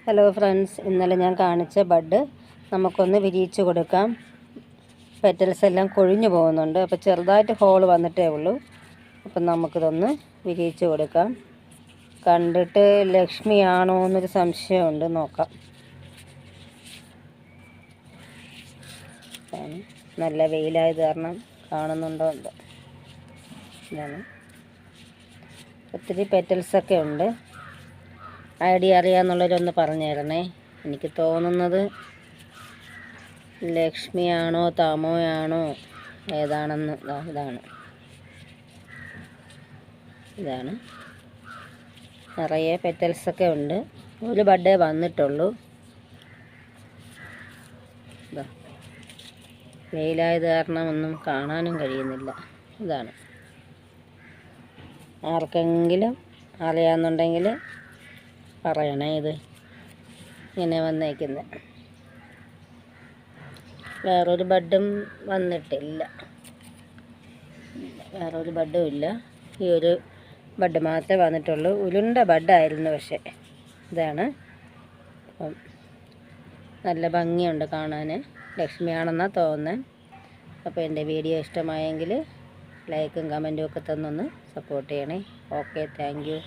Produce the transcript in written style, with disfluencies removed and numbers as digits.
Hello friends, ഇന്നലെ ഞാൻ കാണിച്ച ബഡ് നമുക്കൊന്ന് വിരിയിച്ച് കൊടുക്കാം. പെറ്റൽസ് എല്ലാം കൊഴിഞ്ഞു പോകുന്നുണ്ട്. അപ്പോൾ ചെറുതായിട്ട് ഹോൾ വന്നിട്ടേ ഉള്ളൂ. അപ്പം നമുക്കിതൊന്ന് വിരിയിച്ച് കൊടുക്കാം. കണ്ടിട്ട് ലക്ഷ്മിയാണോ എന്നൊരു സംശയമുണ്ട്. നോക്കാം. നല്ല വെയിലായത് കാരണം കാണുന്നുണ്ടോ എന്തോ. ഇതാണ്. ഒത്തിരി പെറ്റൽസൊക്കെ ഉണ്ട്. ഐഡിയ അറിയാമെന്നുള്ളവരൊന്ന് പറഞ്ഞു തരണേ. എനിക്ക് തോന്നുന്നത് ലക്ഷ്മിയാണോ താമോയാണോ ഏതാണെന്ന്. ഇതാണ് നിറയെ പെറ്റൽസൊക്കെ ഉണ്ട്. ഒരു ബഡേ വന്നിട്ടുള്ളൂ. വെയിലായത് കാരണം ഒന്നും കാണാനും കഴിയുന്നില്ല. ഇതാണ്. ആർക്കെങ്കിലും അറിയാമെന്നുണ്ടെങ്കിൽ പറയണേ. ഇത് ഇങ്ങനെ വന്നേക്കുന്നത്. വേറൊരു ബഡും വന്നിട്ടില്ല. വേറൊരു ബഡും ഇല്ല. ഈ ഒരു ബഡ് മാത്രമേ വന്നിട്ടുള്ളൂ. ഉരുണ്ട ബഡായിരുന്നു. പക്ഷേ ഇതാണ്. അപ്പം നല്ല ഭംഗിയുണ്ട് കാണാൻ. ലക്ഷ്മിയാണെന്നാണ് തോന്നുന്നത്. അപ്പോൾ എൻ്റെ വീഡിയോ ഇഷ്ടമായെങ്കിൽ ലൈക്കും കമൻറ്റും ഒക്കെ തന്നൊന്ന് സപ്പോർട്ട് ചെയ്യണേ. Okay, thank you.